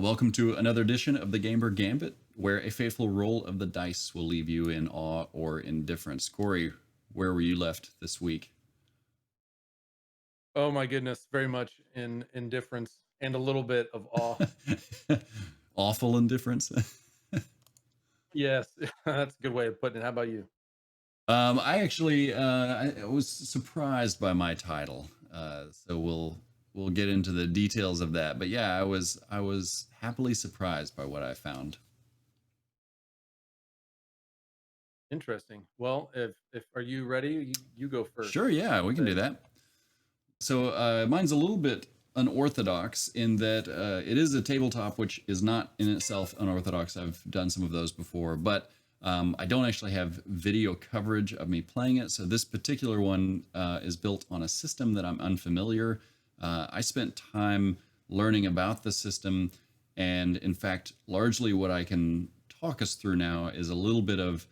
Welcome to another edition of the Gamer Gambit, where a fateful roll of the dice will leave you in awe or indifference. Corey, where were you left this week? Oh my goodness, very much in indifference and a little bit of awe. Awful indifference. Yes, that's a good way of putting it. How about you? I actually I was surprised by my title, so we'll get into the details of that. But yeah, I was happily surprised by what I found. Interesting. Well, if are you ready? You go first. Sure, yeah, we can Say do that. So mine's a little bit unorthodox in that it is a tabletop, which is not in itself unorthodox. I've done some of those before, but I don't actually have video coverage of me playing it. So this particular one is built on a system that I'm unfamiliar. I spent time learning about the system, and in fact, largely what I can talk us through now is a little bit of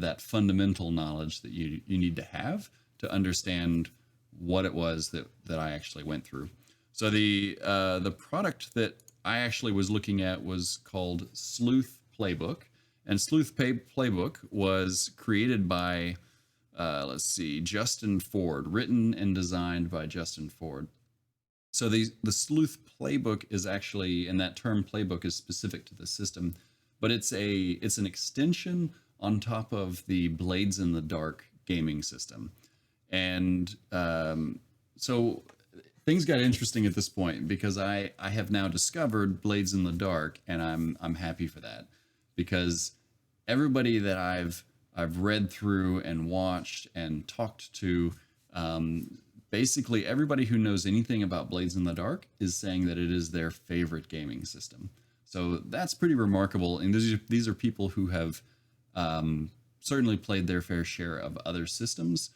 that fundamental knowledge that you need to have to understand what it was that I actually went through. So the product that I actually was looking at was called Sleuth Playbook, and Playbook was created by let's see, Justin Ford, written and designed by Justin Ford. So the Sleuth Playbook is actually, and that term playbook is specific to the system, but it's an extension on top of the Blades in the Dark gaming system. And so things got interesting at this point because I have now discovered Blades in the Dark, and I'm happy for that because everybody that I've read through and watched and talked to, basically everybody who knows anything about Blades in the Dark is saying that it is their favorite gaming system. So that's pretty remarkable. And these are people who have certainly played their fair share of other systems,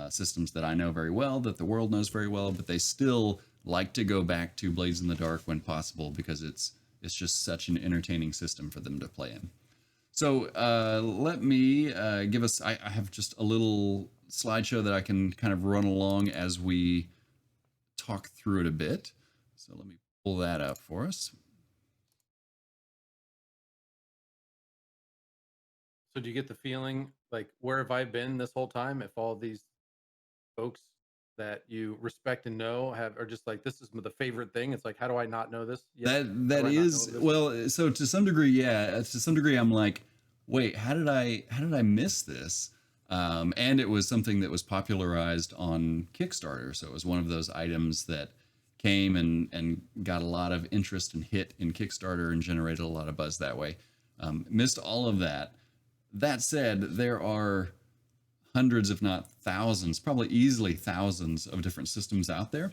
systems that I know very well, that the world knows very well, but they still like to go back to Blades in the Dark when possible because it's just such an entertaining system for them to play in. So let me give us. I have just a little slideshow that I can kind of run along as we talk through it a bit. So let me pull that up for us. So do you get the feeling like where have I been this whole time? If all these folks that you respect and know have are just like this is the favorite thing. It's like how do I not know this yet? How That do I not know is, of this? well, so to some degree, yeah. To some degree, I'm like, wait, how did I miss this? And it was something that was popularized on Kickstarter, so it was one of those items that came and got a lot of interest and hit in Kickstarter and generated a lot of buzz that way. Missed all of that. That said, there are hundreds, if not thousands, probably easily thousands of different systems out there.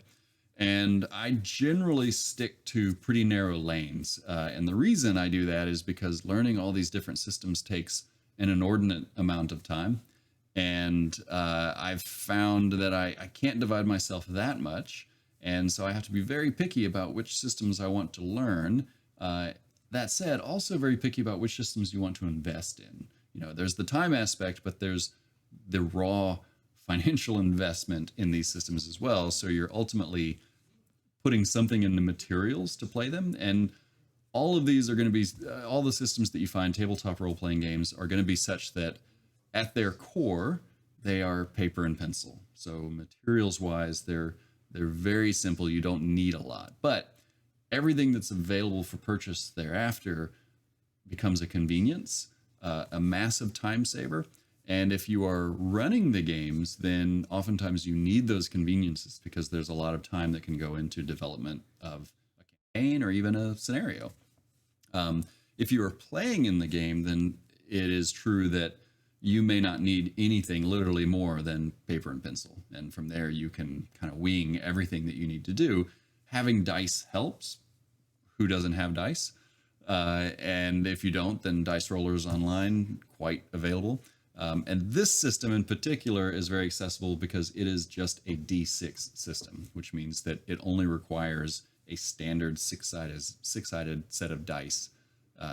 And I generally stick to pretty narrow lanes. And the reason I do that is because learning all these different systems takes an inordinate amount of time. And I've found that I can't divide myself that much. And so I have to be very picky about which systems I want to learn. That said, also very picky about which systems you want to invest in. You know, there's the time aspect, but there's the raw financial investment in these systems as well. So you're ultimately putting something in the materials to play them. And all of these are going to be, all the systems that you find, tabletop role playing games, are going to be such that at their core, they are paper and pencil. So materials wise, they're very simple. You don't need a lot. But everything that's available for purchase thereafter becomes a convenience, a massive time saver. And if you are running the games, then oftentimes you need those conveniences because there's a lot of time that can go into development of a campaign or even a scenario. If you are playing in the game, then it is true that you may not need anything literally more than paper and pencil. And from there, you can kind of wing everything that you need to do. Having dice helps. Who doesn't have dice? And if you don't, then Dice Rollers Online, quite available. And this system in particular is very accessible because it is just a D6 system, which means that it only requires a standard six-sided set of dice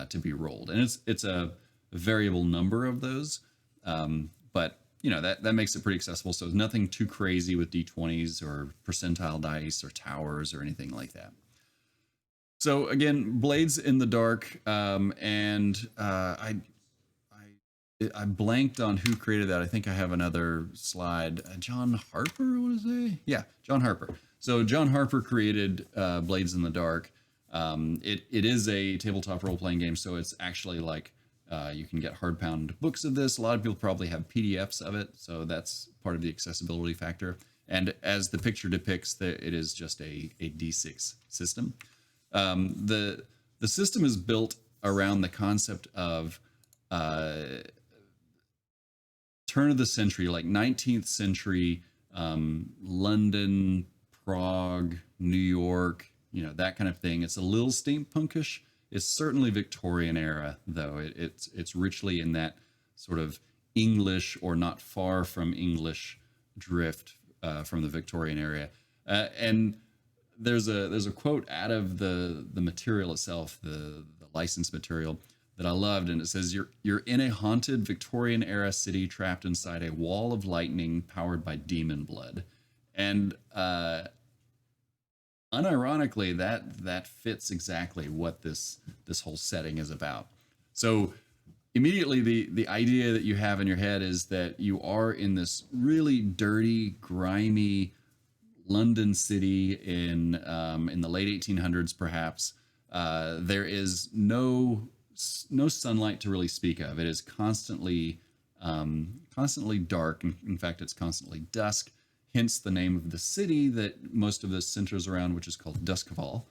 to be rolled, and it's a variable number of those. But you know that makes it pretty accessible. So it's nothing too crazy with D20s or percentile dice or towers or anything like that. So again, Blades in the Dark, and I blanked on who created that. I think I have another slide. John Harper, I want to say, yeah, John Harper. So John Harper created Blades in the Dark. It is a tabletop role playing game, so it's actually like you can get hardbound books of this. A lot of people probably have PDFs of it, so that's part of the accessibility factor. And as the picture depicts, it is just a D6 system. The system is built around the concept of turn of the century, like 19th century London, Prague, New York, that kind of thing. It's a little steampunkish. It's certainly Victorian era, though. It's richly in that sort of English or not far from English drift from the Victorian area. And there's a quote out of the material itself, the licensed material, that I loved, and it says, "You're in a haunted Victorian era city trapped inside a wall of lightning powered by demon blood," and unironically, that fits exactly what this whole setting is about. So immediately, the idea that you have in your head is that you are in this really dirty, grimy London city in the late 1800s, perhaps. There is no sunlight to really speak of. It is constantly dark. In fact, it's constantly dusk. Hence the name of the city that most of this centers around, which is called Duskval.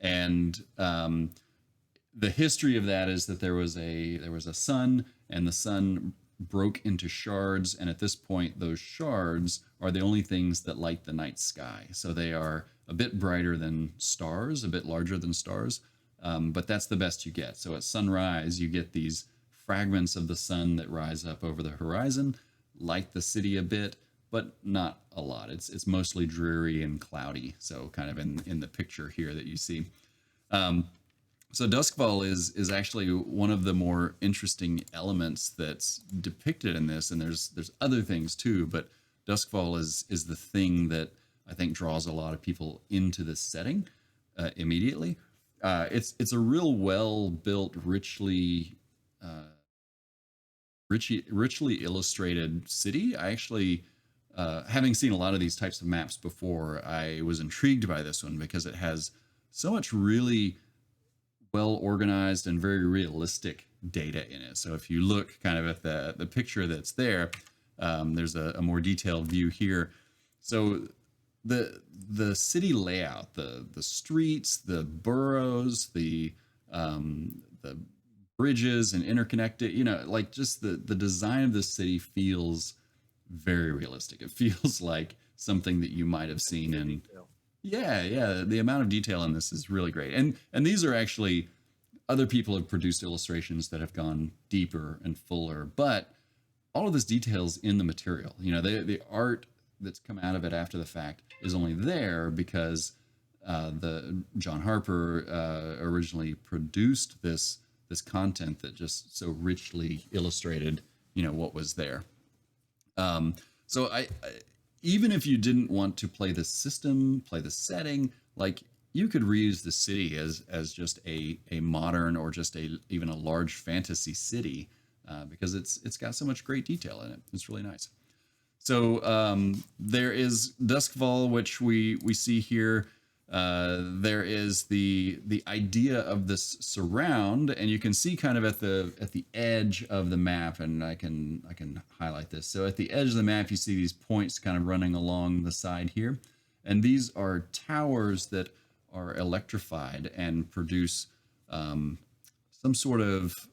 And the history of that is that there was a sun, and the sun broke into shards, and at this point those shards are the only things that light the night sky. So they are a bit brighter than stars, a bit larger than stars, but that's the best you get. So at sunrise you get these fragments of the sun that rise up over the horizon, light the city a bit, but not a lot. It's mostly dreary and cloudy, so kind of in the picture here that you see. So Duskfall is actually one of the more interesting elements that's depicted in this, and there's other things too, but Duskfall is the thing that I think draws a lot of people into this setting immediately. It's a real well built, richly illustrated city. I actually, having seen a lot of these types of maps before, I was intrigued by this one because it has so much really well organized and very realistic data in it. So if you look kind of at the picture that's there, there's a more detailed view here. So the city layout, the streets, the boroughs, the bridges and interconnected, like just the design of the city feels very realistic. It feels like something that you might have seen in. Yeah, the amount of detail in this is really great. And these are actually, other people have produced illustrations that have gone deeper and fuller, but all of this details in the material. The art that's come out of it after the fact is only there because the John Harper originally produced this content that just so richly illustrated, what was there. So I even if you didn't want to play the system, play the setting, like you could reuse the city as just a modern or just even a large fantasy city because it's got so much great detail in it. It's really nice. So there is Duskfall, which we see here. There is the idea of this surround, and you can see kind of at the edge of the map, and I can highlight this. So at the edge of the map, you see these points kind of running along the side here, and these are towers that are electrified and produce some sort of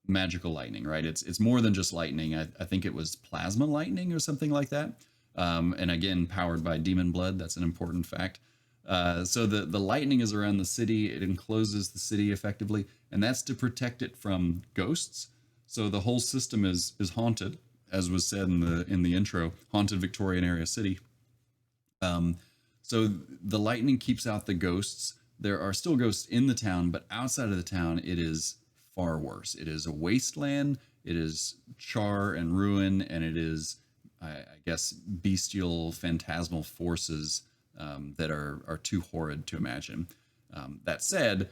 magical lightning, right? It's more than just lightning. I think it was plasma lightning or something like that. And again, powered by demon blood. That's an important fact. So the lightning is around the city. It encloses the city effectively, and that's to protect it from ghosts. So the whole system is haunted, as was said in the intro, haunted Victorian area city. So the lightning keeps out the ghosts. There are still ghosts in the town, but outside of the town, it is far worse. It is a wasteland. It is char and ruin, and it is, I guess, bestial, phantasmal forces that are too horrid to imagine. That said,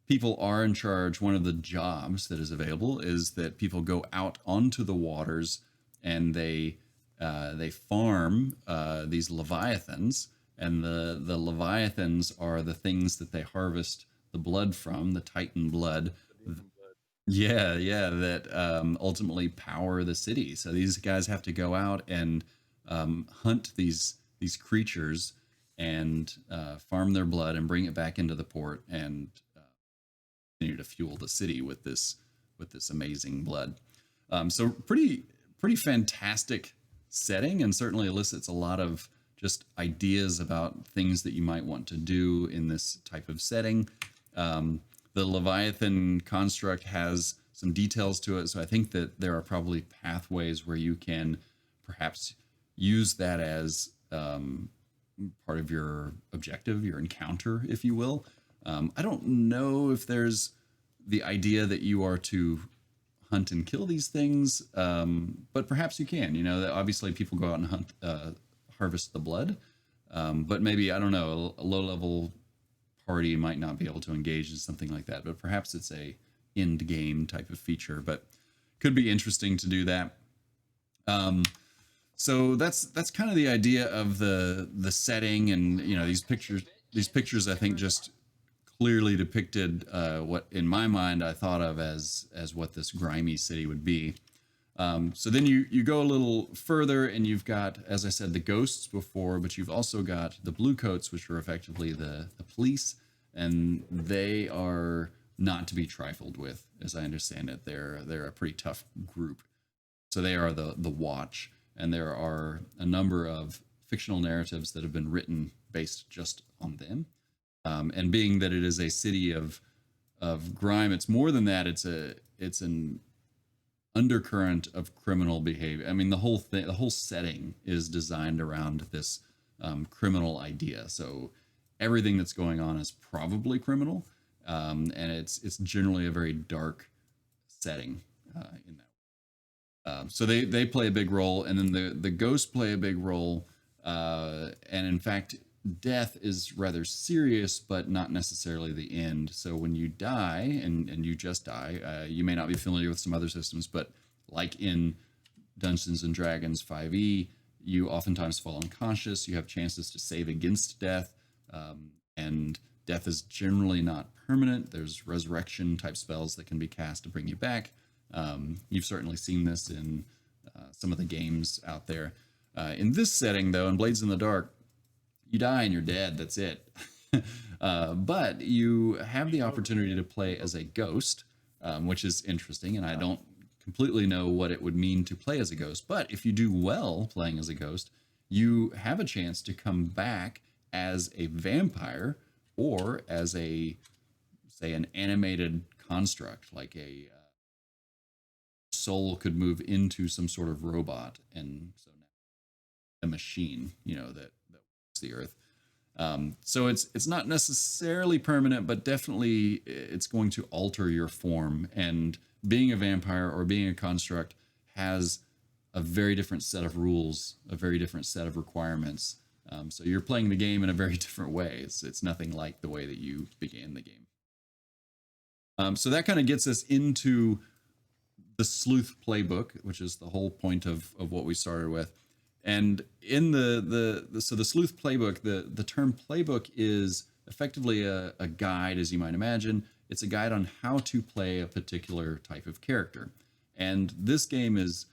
people are in charge. One of the jobs that is available is that people go out onto the waters and they farm these leviathans, and the leviathans are the things that they harvest the blood from, the Titan blood. The demon blood. Yeah, yeah, that ultimately power the city. So these guys have to go out and hunt these creatures and farm their blood and bring it back into the port and continue to fuel the city with this amazing blood. So pretty fantastic setting, and certainly elicits a lot of just ideas about things that you might want to do in this type of setting. The Leviathan construct has some details to it, so I think that there are probably pathways where you can perhaps use that as part of your objective, your encounter, if you will. I don't know if there's the idea that you are to hunt and kill these things, but perhaps you can. You know, that obviously people go out and hunt, harvest the blood, but maybe, I don't know, a low-level party might not be able to engage in something like that. But perhaps it's a end game type of feature. But could be interesting to do that. So that's kind of the idea of the setting, and you know, these pictures I think just clearly depicted what in my mind I thought of as what this grimy city would be. So then you go a little further, and you've got, as I said, the ghosts before, but you've also got the blue coats, which are effectively the police, and they are not to be trifled with, as I understand it. They're a pretty tough group. So they are the Watch, and there are a number of fictional narratives that have been written based just on them. And being that it is a city of grime, it's more than that. It's an undercurrent of criminal behavior. I mean, the whole setting is designed around this criminal idea. So everything that's going on is probably criminal, and it's generally a very dark setting in that. So they play a big role, and then the ghosts play a big role, and in fact, death is rather serious, but not necessarily the end. So when you die, and you just die, you may not be familiar with some other systems, but like in Dungeons and Dragons 5e, you oftentimes fall unconscious. You have chances to save against death, and death is generally not permanent. There's resurrection type spells that can be cast to bring you back. You've certainly seen this in some of the games out there. In this setting, though, in Blades in the Dark, you die and you're dead. That's it. But you have the opportunity to play as a ghost, which is interesting, and I don't completely know what it would mean to play as a ghost. But if you do well playing as a ghost, you have a chance to come back as a vampire, or as a, say, an animated construct, like a soul could move into some sort of robot, and so now a machine, you know, that walks the earth. So it's not necessarily permanent, but definitely it's going to alter your form. And being a vampire or being a construct has a very different set of rules, a very different set of requirements. So you're playing the game in a very different way. It's nothing like the way that you began the game. So that kind of gets us into the Sleuth playbook, which is the whole point of what we started with. And in the Sleuth playbook, the term playbook is effectively a guide, as you might imagine. It's a guide on how to play a particular type of character. And this game is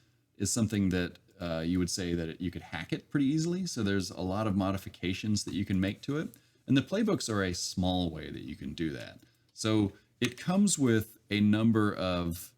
something that you would say that you could hack it pretty easily. So there's a lot of modifications that you can make to it. And the playbooks are a small way that you can do that. So it comes with a number of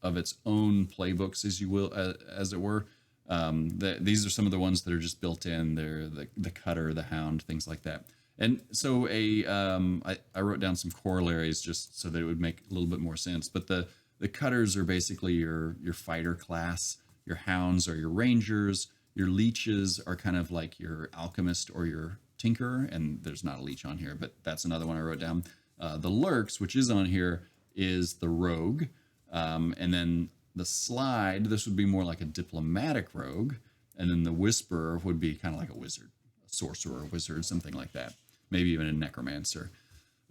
its own playbooks, as you will, as it were. These are some of the ones that are just built in. They're the Cutter, the Hound, things like that. And so I wrote down some corollaries just so that it would make a little bit more sense. But the Cutters are basically your fighter class. Your Hounds are your Rangers. Your Leeches are kind of like your Alchemist or your Tinkerer. And there's not a Leech on here, but that's another one I wrote down. The Lurks, which is on here, is the Rogue. And then the Slide, this would be more like a diplomatic rogue. And then the Whisperer would be kind of like a wizard, a sorcerer, a wizard, something like that. Maybe even a necromancer.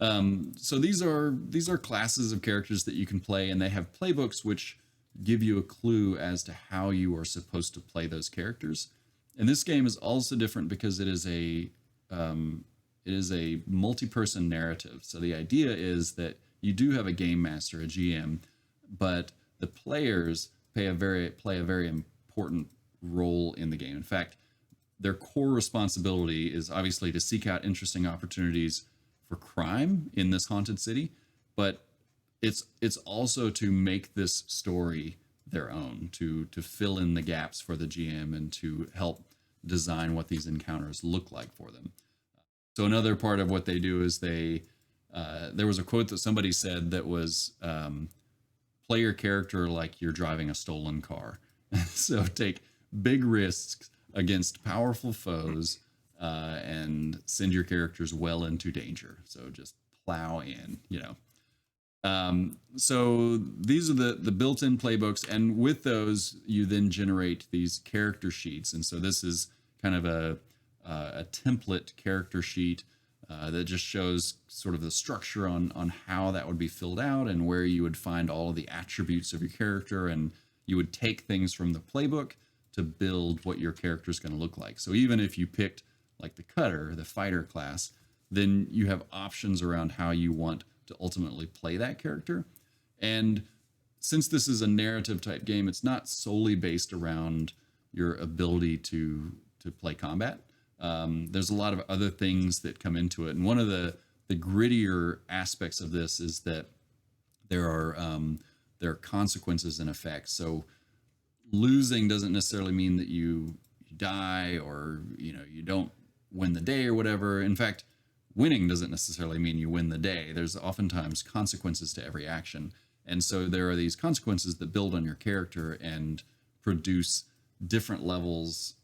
So these are classes of characters that you can play, and they have playbooks which give you a clue as to how you are supposed to play those characters. And this game is also different because it is a multi-person narrative. So the idea is that you do have a game master, a GM, but the players play a very important role in the game. In fact, their core responsibility is obviously to seek out interesting opportunities for crime in this haunted city, but it's also to make this story their own, to fill in the gaps for the GM and to help design what these encounters look like for them. So another part of what they do is there was a quote that somebody said that was play your character like you're driving a stolen car. So take big risks against powerful foes and send your characters well into danger. So just plow in, you know. So these are the built-in playbooks, and with those you then generate these character sheets. And so this is kind of a template character sheet that just shows sort of the structure on how that would be filled out and where you would find all of the attributes of your character, and you would take things from the playbook to build what your character is going to look like. So even if you picked like the cutter, the fighter class, then you have options around how you want to ultimately play that character. And since this is a narrative type game, it's not solely based around your ability to play combat. There's a lot of other things that come into it, and one of the grittier aspects of this is that there are consequences and effects. So losing doesn't necessarily mean that you die, or you don't win the day or whatever. In fact, winning doesn't necessarily mean you win the day. There's oftentimes consequences to every action, and so there are these consequences that build on your character and produce different levels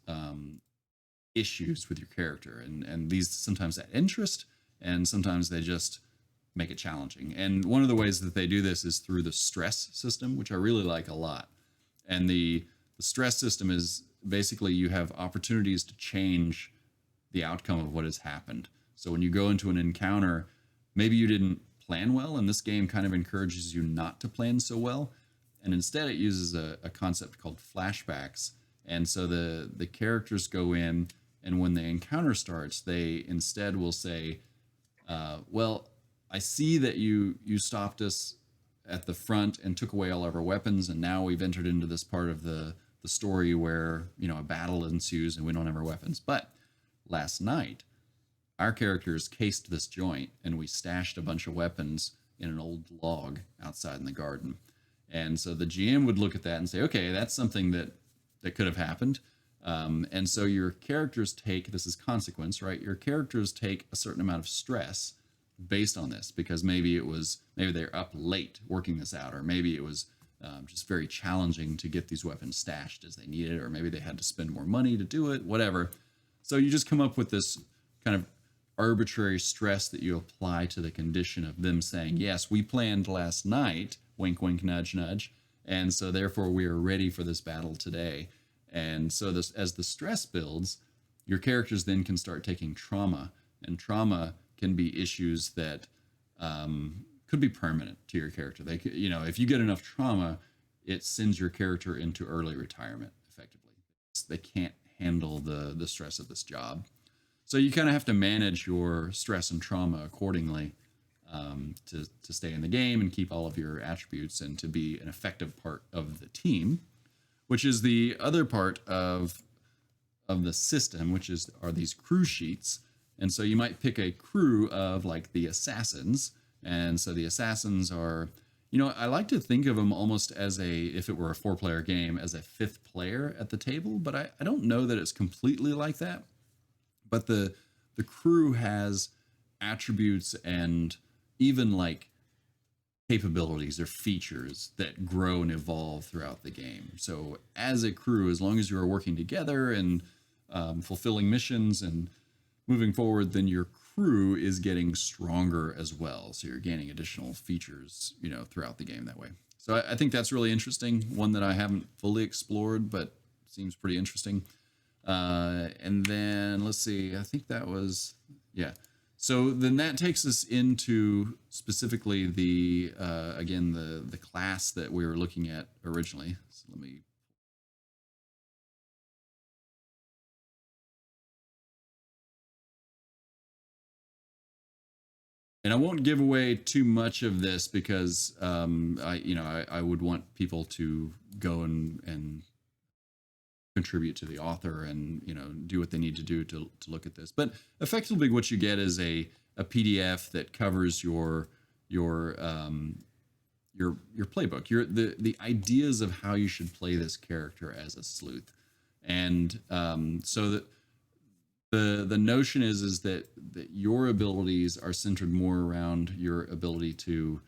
issues with your character, and these sometimes add interest, and sometimes they just make it challenging. And one of the ways that they do this is through the stress system, which I really like a lot. And the stress system is basically you have opportunities to change the outcome of what has happened. So when you go into an encounter, maybe you didn't plan well, and this game kind of encourages you not to plan so well. And instead it uses a concept called flashbacks. And so the characters go in, and when the encounter starts, they instead will say, well, I see that you stopped us at the front and took away all of our weapons, and now we've entered into this part of the story where a battle ensues and we don't have our weapons. But last night, our characters cased this joint, and we stashed a bunch of weapons in an old log outside in the garden. And so the GM would look at that and say, okay, that's something that could have happened. And so your characters take, this is consequence, right? Your characters take a certain amount of stress based on this, because maybe they're up late working this out, or maybe it was just very challenging to get these weapons stashed as they needed, or maybe they had to spend more money to do it, whatever. So you just come up with this kind of arbitrary stress that you apply to the condition of them saying, yes, we planned last night, wink, wink, nudge, nudge, and so therefore we are ready for this battle today. And so this, as the stress builds, your characters then can start taking trauma, and trauma can be issues that could be permanent to your character. They could, if you get enough trauma, it sends your character into early retirement effectively. They can't handle the stress of this job. So you kind of have to manage your stress and trauma accordingly to stay in the game and keep all of your attributes and to be an effective part of the team, which is the other part of the system, which are these crew sheets. And so you might pick a crew of like the assassins. And so the assassins are, I like to think of them almost as if it were a 4-player game, as a 5th player at the table, but I don't know that it's completely like that. But the crew has attributes and even like capabilities or features that grow and evolve throughout the game. So as a crew, as long as you are working together and fulfilling missions and moving forward, then your crew is getting stronger as well. So you're gaining additional features, throughout the game that way. So I think that's really interesting. One that I haven't fully explored, but seems pretty interesting. And then let's see, I think that was, yeah. So then that takes us into specifically the again the class that we were looking at originally. So let me. And I won't give away too much of this because I would want people to go and contribute to the author and do what they need to do to look at this. But effectively, what you get is a PDF that covers your playbook, the ideas of how you should play this character as a sleuth, and so that the notion is that your abilities are centered more around your ability to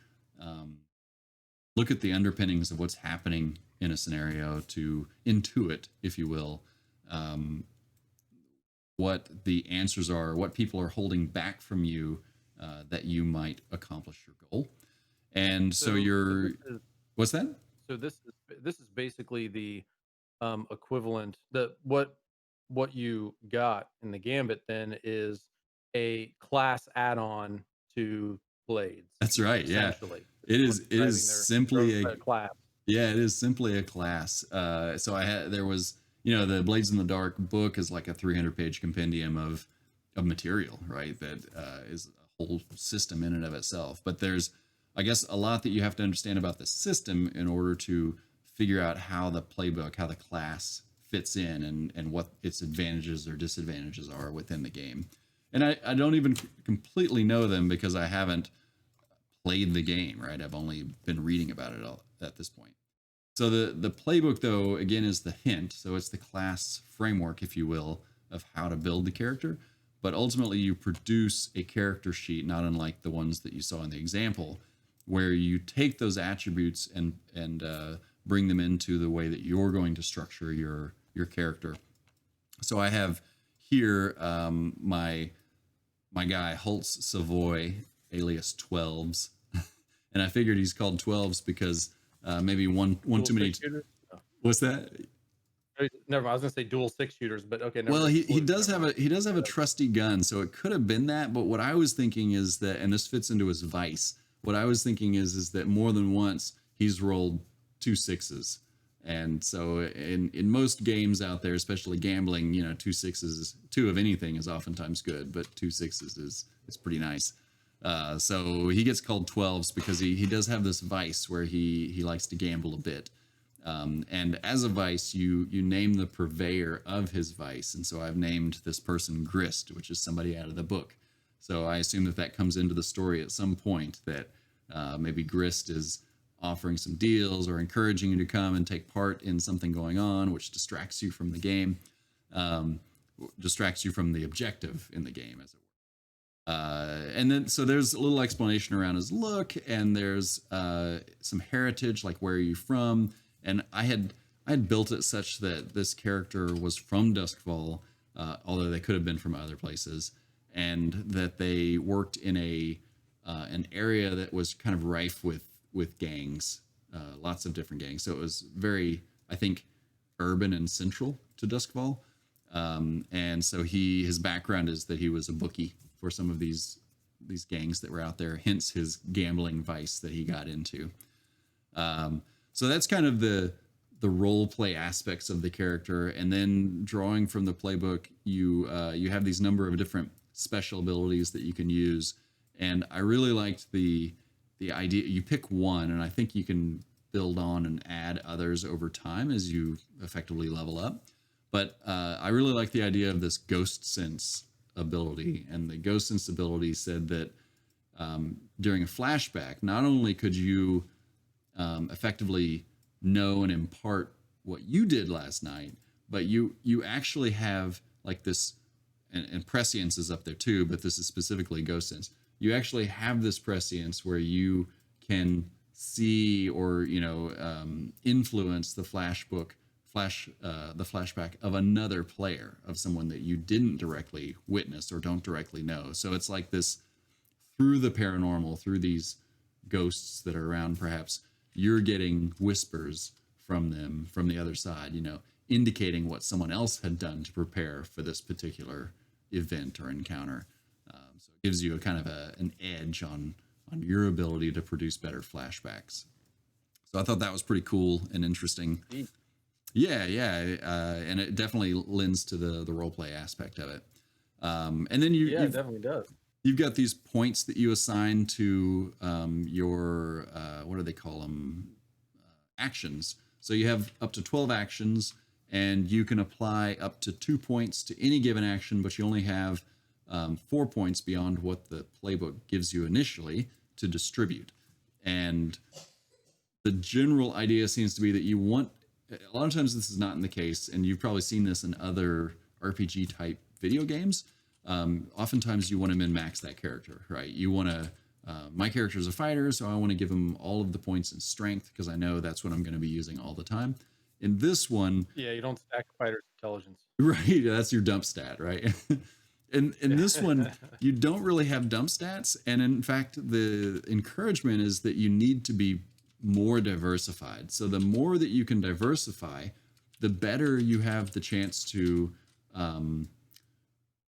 look at the underpinnings of what's happening in a scenario, to intuit, if you will, what the answers are, what people are holding back from you, that you might accomplish your goal. And so you're, what's that? So this is basically the equivalent. What you got in the Gambit then is a class add-on to Blades. That's right. Yeah, Essentially, it is. It is their simply a class. Yeah, it is simply a class. So there was, the Blades in the Dark book is like a 300-page compendium of material, right? That is a whole system in and of itself. But there's, I guess, a lot that you have to understand about the system in order to figure out how the playbook, how the class fits in, and what its advantages or disadvantages are within the game. And I don't even completely know them because I haven't played the game, right? I've only been reading about it all at this point. So the playbook, though, again, is the hint. So it's the class framework, if you will, of how to build the character. But ultimately, you produce a character sheet, not unlike the ones that you saw in the example, where you take those attributes and bring them into the way that you're going to structure your character. So I have here my guy Holtz Savoy, alias 12s, and I figured he's called 12s because maybe one too many. What's that? Never mind. I was gonna say dual 6-shooters, but okay. Well, he does have a trusty gun, so it could have been that. But what I was thinking is that, and this fits into his vice. What I was thinking is that more than once he's rolled 2 6s, and so in most games out there, especially gambling, 2 6s, 2 of anything is oftentimes good, but 2 6s is pretty nice. So he gets called 12s because he does have this vice where he likes to gamble a bit. And as a vice, you name the purveyor of his vice. And so I've named this person Grist, which is somebody out of the book. So I assume that comes into the story at some point, that maybe Grist is offering some deals or encouraging you to come and take part in something going on, which distracts you from the game, distracts you from the objective in the game, as it were. And then, so there's a little explanation around his look, and there's some heritage, like where are you from? And I had built it such that this character was from Duskfall, although they could have been from other places, and that they worked in an area that was kind of rife with gangs, lots of different gangs. So it was very, I think, urban and central to Duskfall. And so his background is that he was a bookie for some of these gangs that were out there, hence his gambling vice that he got into. So that's kind of the role play aspects of the character. And then drawing from the playbook, you have these number of different special abilities that you can use. And I really liked the idea. You pick one, and I think you can build on and add others over time as you effectively level up. But I really like the idea of this ghost sense ability. And the ghost sense ability said that during a flashback, not only could you effectively know and impart what you did last night, but you actually have like this, and prescience is up there too, but this is specifically ghost sense. You actually have this prescience where you can see or influence the flashback of another player, of someone that you didn't directly witness or don't directly know. So it's like this, through the paranormal, through these ghosts that are around, perhaps you're getting whispers from them from the other side, indicating what someone else had done to prepare for this particular event or encounter. So it gives you a kind of an edge on your ability to produce better flashbacks. So I thought that was pretty cool and interesting. Yeah, yeah, and it definitely lends to the role play aspect of it. And then it definitely does. You've got these points that you assign to your what do they call them? Actions. So you have up to 12 actions, and you can apply up to 2 points to any given action, but you only have 4 points beyond what the playbook gives you initially to distribute. And the general idea seems to be that you want, a lot of times this is not in the case, and you've probably seen this in other RPG type video games. Oftentimes you want to min max that character, right? You want to, my character is a fighter, so I want to give him all of the points in strength because I know that's what I'm going to be using all the time. In this one, yeah, you don't stack fighter's intelligence, right? That's your dump stat, right? in this one, you don't really have dump stats, and in fact, the encouragement is that you need to be more diversified. So the more that you can diversify, the better you have the chance to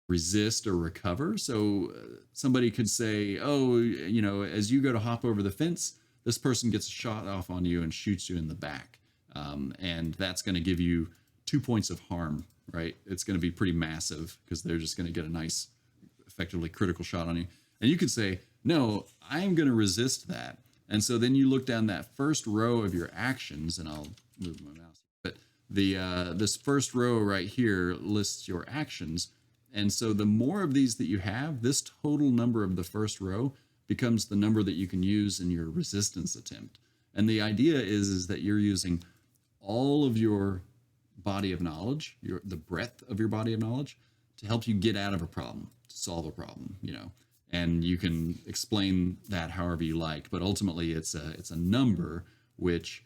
resist or recover. So somebody could say, oh, you know, as you go to hop over the fence, this person gets a shot off on you and shoots you in the back. And that's going to give you 2 points of harm, right? It's going to be pretty massive because they're just going to get a nice, effectively critical shot on you. And you could say, no, I'm going to resist that. And so then you look down that first row of your actions, and I'll move my mouse, but this first row right here lists your actions. And so the more of these that you have, this total number of the first row becomes the number that you can use in your resistance attempt. And the idea is that you're using all of your body of knowledge, the breadth of your body of knowledge, to help you get out of a problem, to solve a problem, you know. And you can explain that however you like, but ultimately it's a number which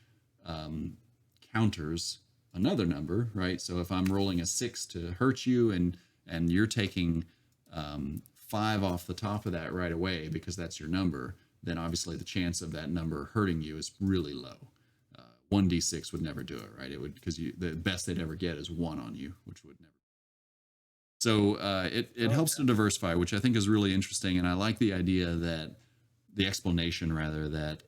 counters another number, right? So if I'm rolling a 6 to hurt you, and you're taking 5 off the top of that right away because that's your number, then obviously the chance of that number hurting you is really low. 1d6 would never do it, right? It would, because the best they'd ever get is 1 on you, which would never. So it helps to diversify, which I think is really interesting. And I like the idea that the explanation, rather, that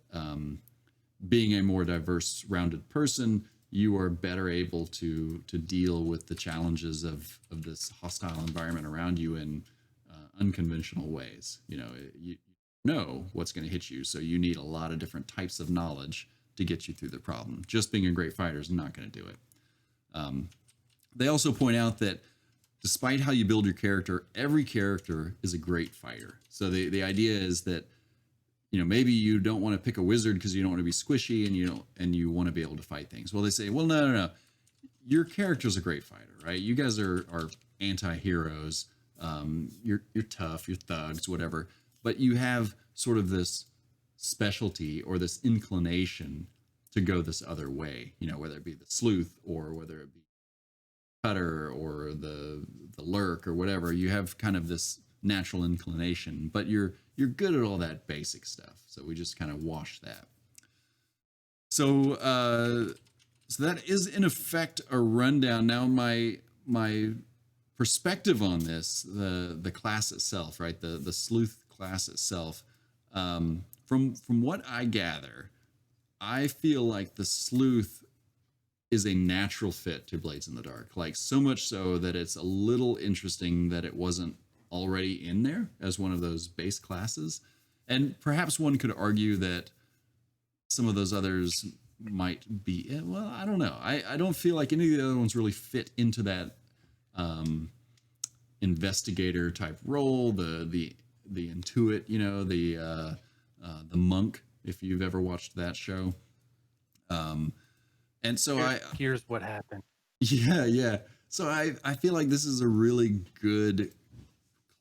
being a more diverse, rounded person, you are better able to deal with the challenges of this hostile environment around you in unconventional ways. You know what's going to hit you, so you need a lot of different types of knowledge to get you through the problem. Just being a great fighter is not going to do it. They also point out that despite how you build your character, every character is a great fighter. So the idea is that, you know, maybe you don't want to pick a wizard because you don't want to be squishy and you want to be able to fight things. Well, they say, well, no. Your character's a great fighter, right? You guys are anti-heroes. You're tough, you're thugs, whatever. But you have sort of this specialty or this inclination to go this other way, you know, whether it be the sleuth or whether it be cutter or the lurk or whatever. You have kind of this natural inclination, but you're good at all that basic stuff. So we just kind of wash that. So that is in effect a rundown. Now my perspective on this, the class itself, right? The sleuth class itself, from what I gather, I feel like the sleuth is a natural fit to Blades in the Dark. Like, so much so that it's a little interesting that it wasn't already in there as one of those base classes. And perhaps one could argue that some of those others might be, well, I don't know. I don't feel like any of the other ones really fit into that investigator type role, the intuit, you know, the monk, if you've ever watched that show. And so here's what happened. Yeah. So I feel like this is a really good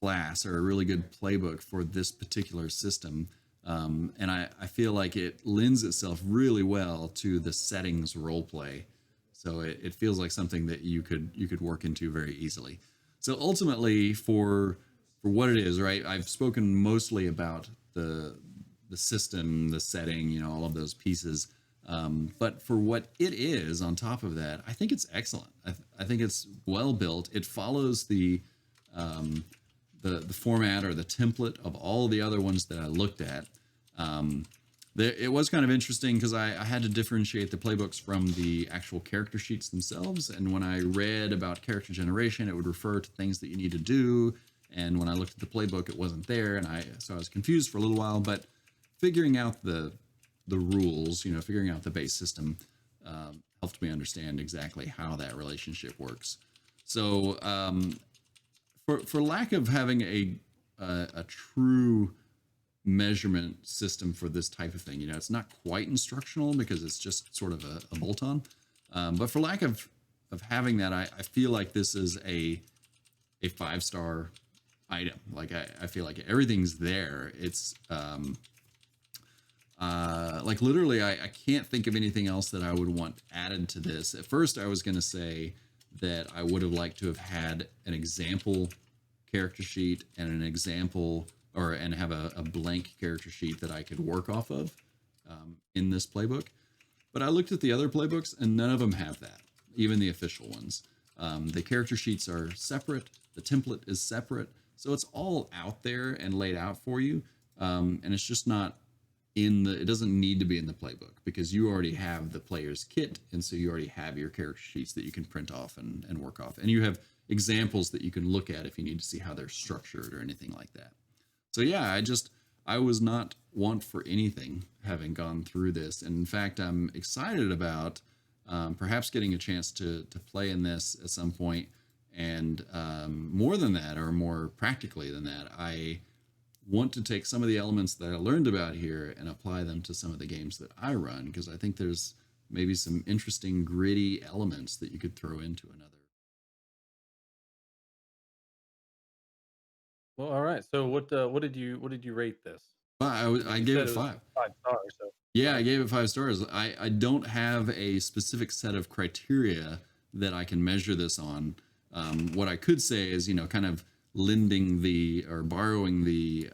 class or a really good playbook for this particular system. And I feel like it lends itself really well to the settings role play. So it feels like something that you could work into very easily. So ultimately, for what it is, right? I've spoken mostly about the system, the setting, you know, all of those pieces. But for what it is on top of that, I think it's excellent. I think it's well built. It follows the the format or the template of all the other ones that I looked at. It was kind of interesting because I had to differentiate the playbooks from the actual character sheets themselves. And when I read about character generation, it would refer to things that you need to do. And when I looked at the playbook, it wasn't there. And so I was confused for a little while, but figuring out the rules, figuring out the base system, helped me understand exactly how that relationship works. So for lack of having a true measurement system for this type of thing, it's not quite instructional because it's just sort of a bolt-on. But for lack of having that, I feel like this is a 5-star item. Like I feel like everything's there. It's like literally I can't think of anything else that I would want added to this. At first I was going to say that I would have liked to have had an example character sheet and an example and have a blank character sheet that I could work off of in this playbook. But I looked at the other playbooks and none of them have that, even the official ones. The character sheets are separate. The template is separate. So it's all out there and laid out for you. And it's just not it doesn't need to be in the playbook because you already have the player's kit. And so you already have your character sheets that you can print off and work off. And you have examples that you can look at if you need to see how they're structured or anything like that. So yeah, I was not want for anything having gone through this. And in fact, I'm excited about perhaps getting a chance to play in this at some point. And more than that, or more practically than that, I want to take some of the elements that I learned about here and apply them to some of the games that I run, because I think there's maybe some interesting gritty elements that you could throw into another. Well, all right. So what did you rate this? I gave it 5. 5 stars. So yeah, I gave it 5 stars. I don't have a specific set of criteria that I can measure this on. What I could say is, kind of lending or borrowing the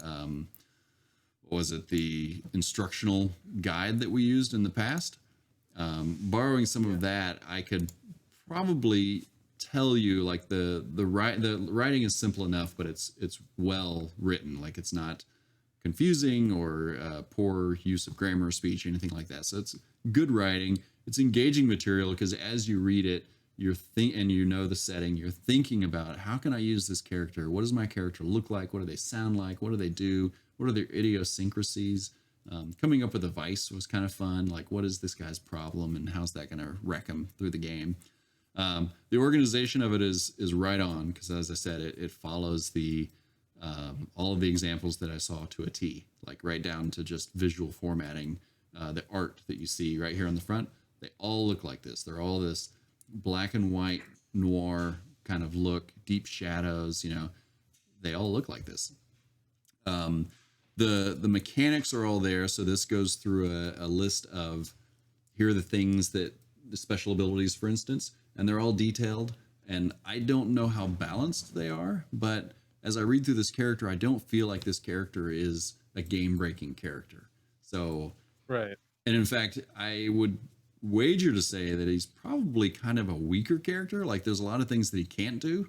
the instructional guide that we used in the past. Borrowing some of that, I could probably tell you like the writing is simple enough, but it's well written. Like it's not confusing or poor use of grammar or speech, anything like that. So it's good writing. It's engaging material because as you read it, and the setting, you're thinking about how can I use this character? What does my character look like? What do they sound like? What do they do? What are their idiosyncrasies? Coming up with a vice was kind of fun. Like, what is this guy's problem and how's that going to wreck him through the game? The organization of it is right on because, as I said, it follows all of the examples that I saw to a T, like right down to just visual formatting. The art that you see right here on the front, they all look like this. They're all this black and white noir kind of look, deep shadows. They all look like this. The mechanics are all there. So this goes through a list of here are the things that the special abilities, for instance, and they're all detailed. And I don't know how balanced they are, but as I read through this character, I don't feel like this character is a game-breaking character. So, right. And in fact, I would wager to say that he's probably kind of a weaker character. Like there's a lot of things that he can't do.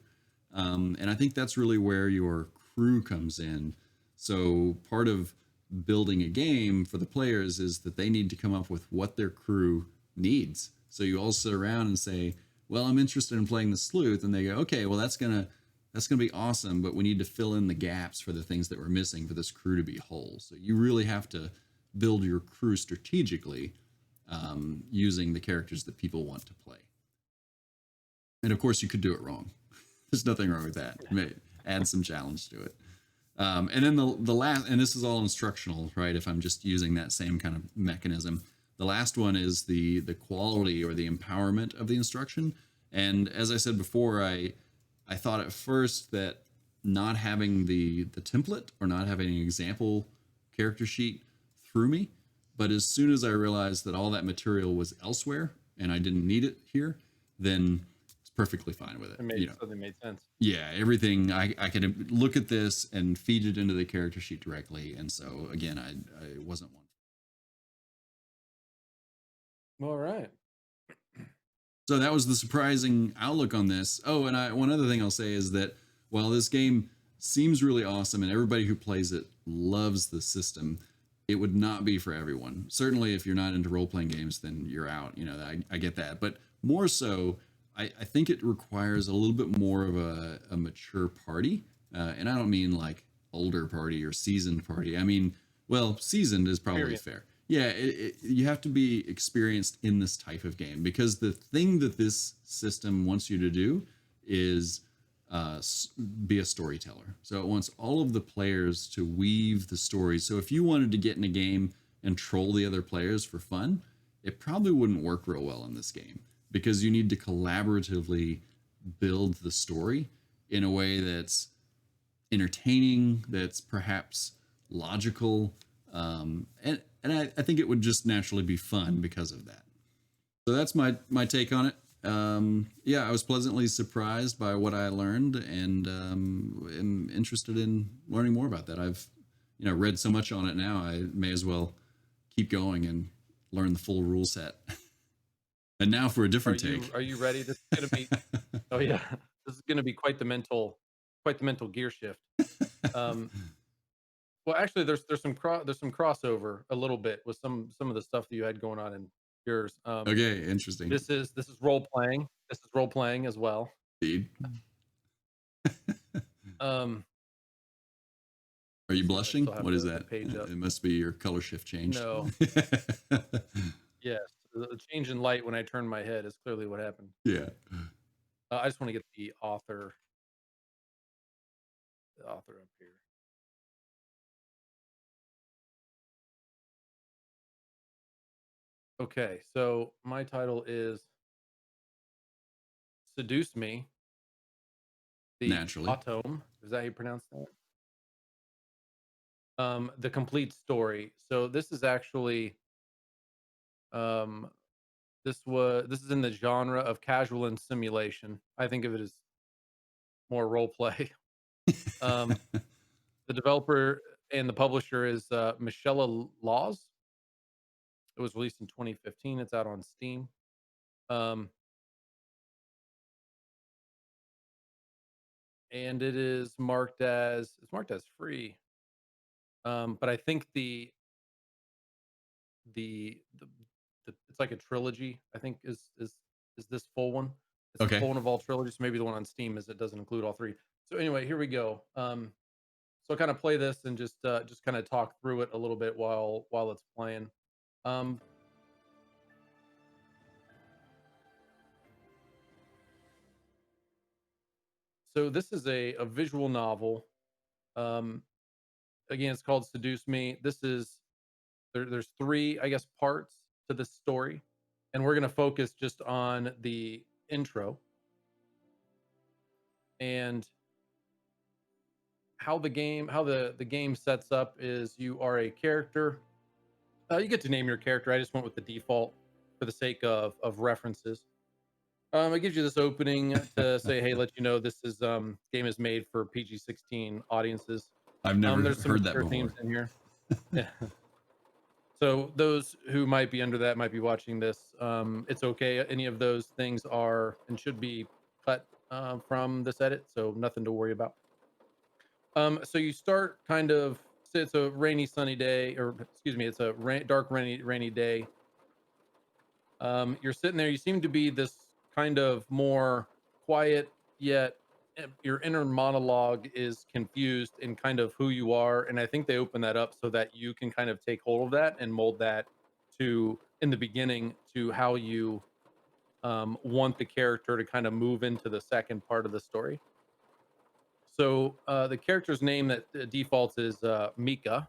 And I think that's really where your crew comes in. So part of building a game for the players is that they need to come up with what their crew needs. So you all sit around and say, well, I'm interested in playing the sleuth. And they go, okay, well, that's going to be awesome, but we need to fill in the gaps for the things that we're missing for this crew to be whole. So you really have to build your crew strategically, using the characters that people want to play. And of course you could do it wrong. There's nothing wrong with that. Add some challenge to it. And then the last, and this is all instructional, right? If I'm just using that same kind of mechanism, the last one is the quality or the empowerment of the instruction. And as I said before, I thought at first that not having the template or not having an example character sheet threw me. But as soon as I realized that all that material was elsewhere and I didn't need it here, then it's perfectly fine with it. Something made sense. Yeah, everything I could look at this and feed it into the character sheet directly. And so again, I wasn't one. All right. So that was the surprising outlook on this. Oh, and one other thing I'll say is that while this game seems really awesome, and everybody who plays it loves the system, it would not be for everyone. Certainly, if you're not into role playing games, then you're out. You know, I get that. But more so, I think it requires a little bit more of a mature party. And I don't mean like older party or seasoned party. I mean, well, seasoned is probably Experience. fair. Yeah, you have to be experienced in this type of game because the thing that this system wants you to do is be a storyteller. So it wants all of the players to weave the story. So if you wanted to get in a game and troll the other players for fun, it probably wouldn't work real well in this game because you need to collaboratively build the story in a way that's entertaining, that's perhaps logical, and I think it would just naturally be fun because of that. So that's my take on it. Yeah, I was pleasantly surprised by what I learned, and am interested in learning more about that. I've read so much on it now. I may as well keep going and learn the full rule set. And now for a different take. Are you ready? This is gonna be. Oh yeah, this is gonna be quite the mental gear shift. Um, well, actually, there's some crossover a little bit with some of the stuff that you had going on in yours. Okay, interesting. This is role playing. This is role playing as well. Indeed. Um, Are you see if I blushing? still have What is the that? page up. It must be your color shift changed. No, yes, the change in light when I turn my head is clearly what happened. Yeah. I just want to get the author up here. Okay, so my title is Seduce Me, the Naturally. Autumn. Is that how you pronounce that? The complete story. So this is actually um this is in the genre of casual and simulation. I think of it as more role play. Um the developer and the publisher is Michaela Laws. It was released in 2015. It's out on Steam. Um and it's marked as free. But I think the it's like a trilogy. I think is this full one. It's the Okay. full one of all trilogies. Maybe the one on Steam is it doesn't include all three. So anyway, here we go. So kind of play this and just kind of talk through it a little bit while it's playing. Um, so this is a visual novel. Um, Again, it's called Seduce Me. There's three, I guess, parts to this story, and we're gonna focus just on the intro and how the game sets up is you are a character. You get to name your character. I just went with the default for the sake of references. It gives you this opening to say, "Hey, let you know this is game is made for PG-16 audiences." I've never There's some heard that mature themes before. in here. Yeah. So those who might be under that might be watching this. It's okay. Any of those things are and should be cut from this edit, so nothing to worry about. So you start kind of. So it's a rainy, sunny day, or excuse me, it's a dark, rainy day. You're sitting there. You seem to be this kind of more quiet, yet your inner monologue is confused in kind of who you are. And I think they open that up so that you can kind of take hold of that and mold that to, in the beginning, to how you want the character to kind of move into the second part of the story. So the character's name that defaults is Mika,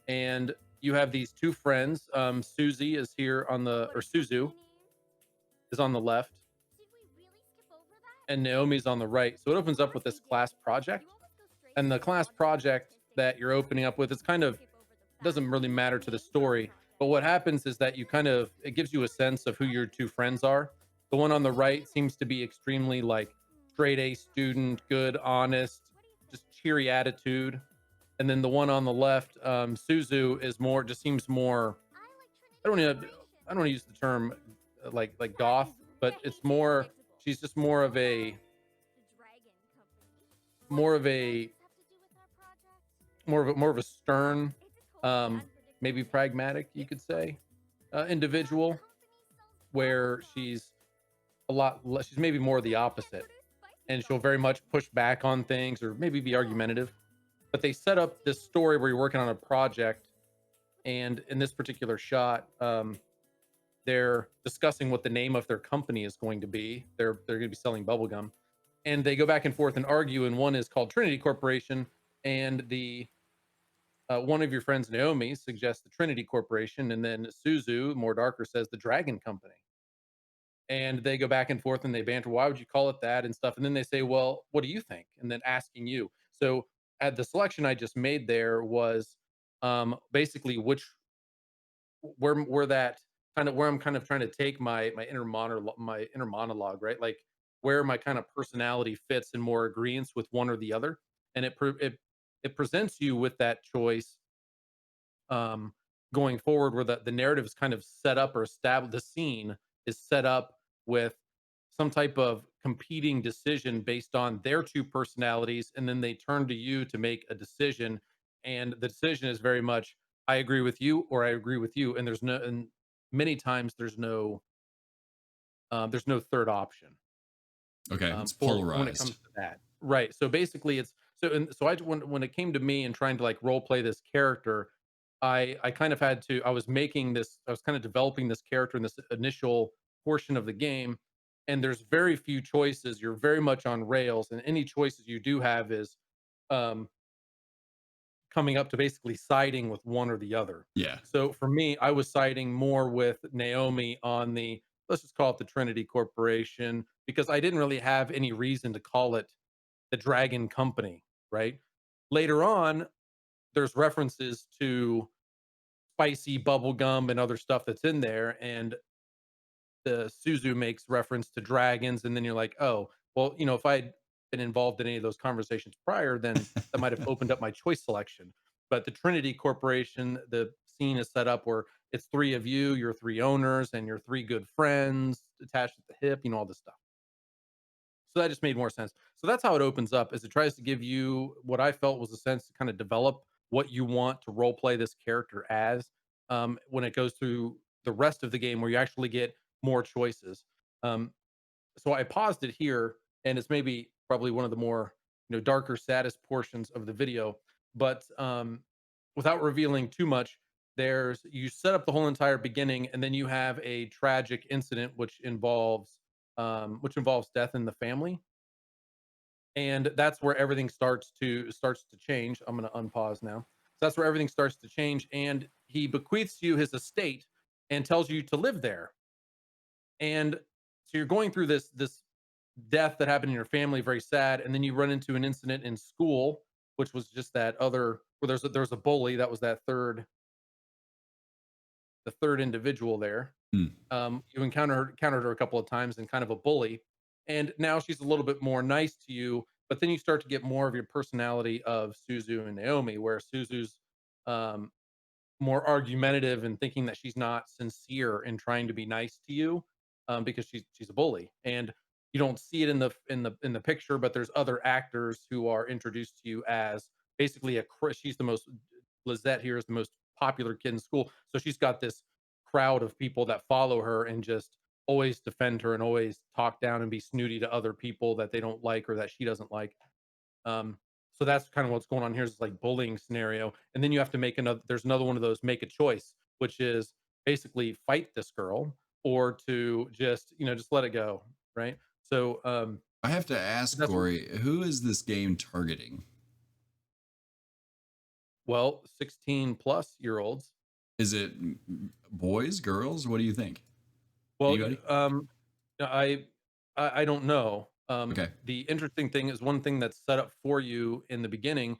and you have these two friends. Susie is here on the, or Suzu is on the left, and Naomi's on the right. So it opens up with this class project, and the class project that you're opening up with, it's kind of doesn't really matter to the story. But what happens is that you kind of it gives you a sense of who your two friends are. The one on the right seems to be extremely like straight A student, good, honest, just cheery attitude. And then the one on the left, Suzu, is more just seems more. I don't even I don't want to use the term like goth, but it's more. She's just more of a more of a more of a stern, um, maybe pragmatic, you could say, individual, where she's she's maybe more the opposite, and she'll very much push back on things or maybe be argumentative. But they set up this story where you're working on a project, and in this particular shot, they're discussing what the name of their company is going to be. They're going to be selling bubblegum, and they go back and forth and argue. And one is called Trinity Corporation, and the one of your friends, Naomi, suggests the Trinity Corporation, and then Suzu, more darker, says the Dragon Company. And they go back and forth and they banter. Why would you call it that and stuff? And then they say, "Well, what do you think?" And then asking you. So at the selection I just made there was basically which where that kind of where I'm kind of trying to take my inner monologue, right? Like where my kind of personality fits in more agreement with one or the other, and it presents you with that choice um, going forward, where the narrative is kind of set up or established. The scene is set up with some type of competing decision based on their two personalities, and then they turn to you to make a decision, and the decision is very much I agree with you or I agree with you, and many times there's no third option Okay, it's for when it comes polarized. to that. Right. So basically, it's so and so. When it came to me and trying to like role play this character, I kind of had to. I was making this. I was kind of developing this character in this initial portion of the game, and there's very few choices. You're very much on rails, and any choices you do have is um, coming up to basically siding with one or the other. Yeah. So for me, I was siding more with Naomi on the let's just call it the Trinity Corporation because I didn't really have any reason to call it the Dragon Company, right? Later on, there's references to spicy bubble gum and other stuff that's in there, and the Suzu makes reference to dragons, and then you're like, oh, well, if I'd been involved in any of those conversations prior, then that might have opened up my choice selection. But the Trinity Corporation, the scene is set up where it's three of you, you're three owners, and you're three good friends attached at the hip, all this stuff. So that just made more sense. So that's how it opens up, is it tries to give you what I felt was a sense to kind of develop what you want to role play this character as when it goes through the rest of the game where you actually get more choices. Um, so I paused it here, and it's maybe probably one of the more darker, saddest portions of the video. But without revealing too much, there's you set up the whole entire beginning, and then you have a tragic incident which involves death in the family, and that's where everything starts to change. I'm going to unpause now. So that's where everything starts to change, and he bequeaths you his estate and tells you to live there. And so you're going through this death that happened in your family, very sad, and then you run into an incident in school, which was just that other where there's a bully that was that third individual there. Hmm. You encountered her a couple of times and kind of a bully, and now she's a little bit more nice to you. But then you start to get more of your personality of Suzu and Naomi, where Suzu's um, more argumentative and thinking that she's not sincere in trying to be nice to you because she's a bully, and you don't see it in the picture, but there's other actors who are introduced to you as basically she's the most Lizette here is the most popular kid in school, so she's got this crowd of people that follow her and just always defend her and always talk down and be snooty to other people that they don't like or that she doesn't like. um, so that's kind of what's going on here is like bullying scenario. And then you have to there's another one of those make a choice, which is basically fight this girl or to just let it go. Right. So I have to ask that's Corey, who is this game targeting? well, 16 plus year olds. Is it boys, girls? What do you think? Well, Anybody? I I don't know. Okay. The interesting thing is one thing that's set up for you in the beginning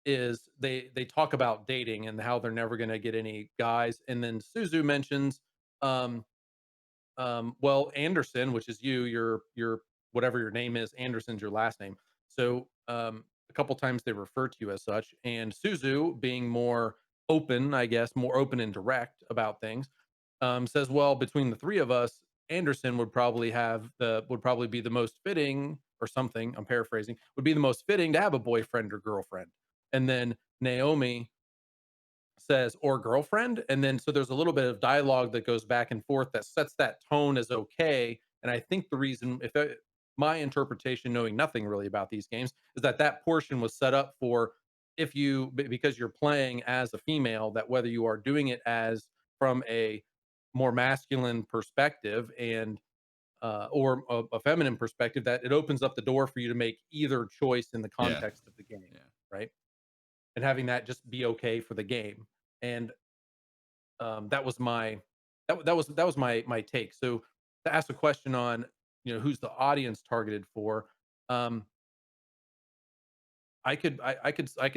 is they talk about dating and how they're never going to get any guys, and then Suzu mentions um well, Anderson, which is your whatever your name is, Anderson's your last name. So a couple times they refer to you as such, and Suzu, being more open, I guess, more open and direct about things, says, well, between the three of us, Anderson would probably be the most fitting or something, I'm paraphrasing, would be the most fitting to have a boyfriend or girlfriend. And then Naomi says, or girlfriend. And then so there's a little bit of dialogue that goes back and forth that sets that tone as okay. And I think the reason, my interpretation, knowing nothing really about these games, is that that portion was set up for if you, because you're playing as a female, that whether you are doing it as from a more masculine perspective and or a feminine perspective, that it opens up the door for you to make either choice in the Yeah. context of the game, Yeah. right? And having that just be okay for the game. And that was my that was my take. So to ask a question on who's the audience targeted for, um, I could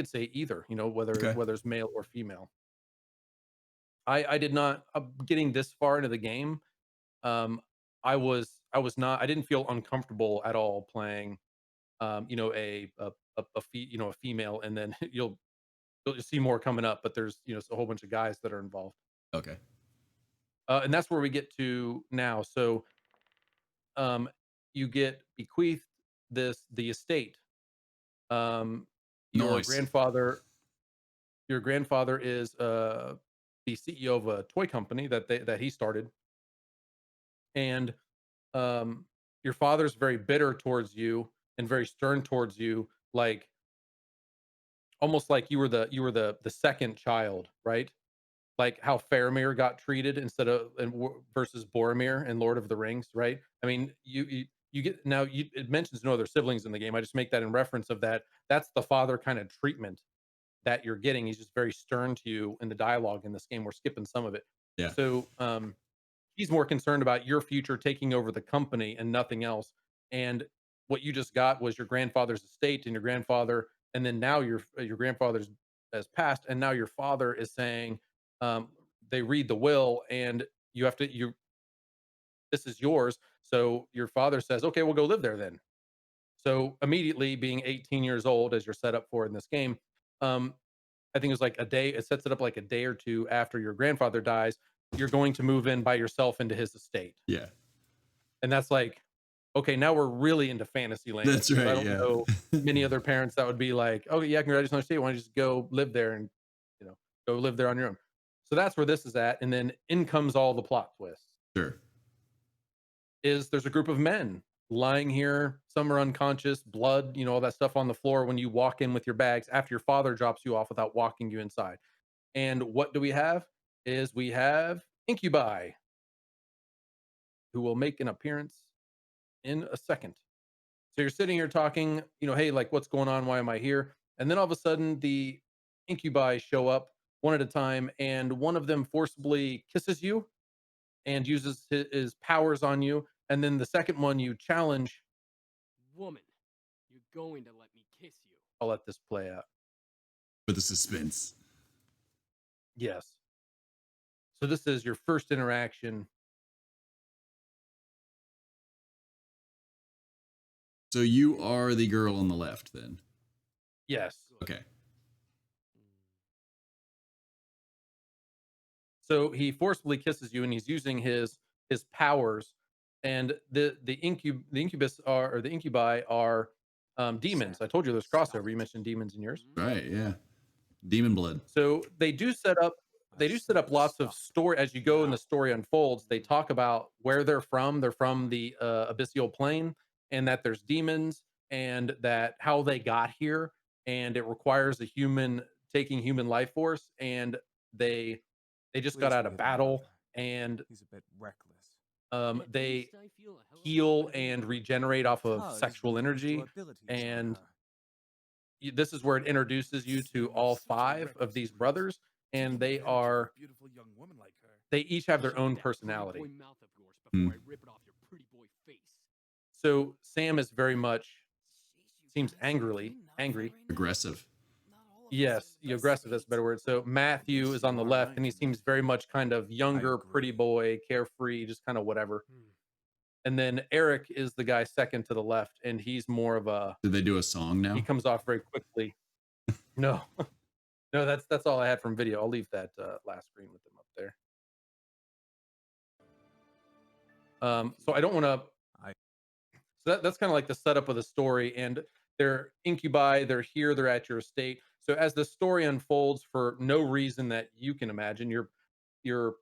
say either, Okay. whether it's male or female. I did not getting this far into the game. Um, I was not I didn't feel uncomfortable at all playing a female, and then you'll just see more coming up, but there's a whole bunch of guys that are involved. Okay. And that's where we get to now. So um, you get bequeathed the estate. Um, your Nice. grandfather your grandfather is the CEO of a toy company that he started, and your father's very bitter towards you and very stern towards you, like almost like you were the second child, right? Like how Faramir got treated instead of versus Boromir in Lord of the Rings, right? I mean, you get now it mentions no other siblings in the game. I just make that in reference of that. That's the father kind of treatment that you're getting. He's just very stern to you in the dialogue in this game. We're skipping some of it. Yeah. So he's more concerned about your future taking over the company and nothing else. And what you just got was your grandfather's estate and your grandfather, and then now your grandfather's has passed, and now your father is saying, um, they read the will, and you have to you this is yours. So your father says, okay, we'll go live there then. So immediately, being 18 years old, as you're set up for in this game, um, I think it was like a day. It sets it up like a day or two after your grandfather dies. You're going to move in by yourself into his estate. Yeah. And that's like, okay, now we're really into fantasy land That's because I right. don't Yeah. know many other parents that would be like, "Oh, yeah, congratulations on your estate. Why don't you just go live there and, you know, go live there on your own?" So that's where this is at, and then in comes all the plot twists. Sure. Is there's a group of men lying here, some are unconscious, blood, all that stuff on the floor when you walk in with your bags after your father drops you off without walking you inside. And what do we have? Is we have incubi who will make an appearance in a second. So you're sitting here talking, hey, like, what's going on? Why am I here? And then all of a sudden, the incubi show up one at a time, and one of them forcibly kisses you and uses his powers on you. And then the second one you challenge. Woman, you're going to let me kiss you. I'll let this play out. For the suspense. Yes. So this is your first interaction. So you are the girl on the left then. Yes. Okay. So he forcibly kisses you, and he's using his powers. And the incubus are or the incubi are demons. I told you there's crossover. You mentioned demons in yours. Right. Yeah. Demon blood. So they do set up lots of story as you go and the story unfolds. They talk about where they're from. They're from the abyssal plane, and that there's demons, and that how they got here, and it requires a human taking human life force, and they just got out of battle, and He's a bit reckless. they heal and regenerate off of sexual energy, and this is where it introduces you to all five of these brothers, and they each have their own personality. Hmm. So Sam is very much seems angry. Aggressive. Yes, aggressive. That's a better word. So Matthew is on the left, and he seems very much kind of younger, pretty boy, carefree, just kind of whatever. And then Eric is the guy second to the left, and he's more of a. Did they do a song now? He comes off very quickly. No, no, that's all I had from video. I'll leave that last screen with them up there. So I don't want to. So that's kind of like the setup of the story. And they're incubi, they're here, they're at your estate. So as the story unfolds for no reason that you can imagine, you're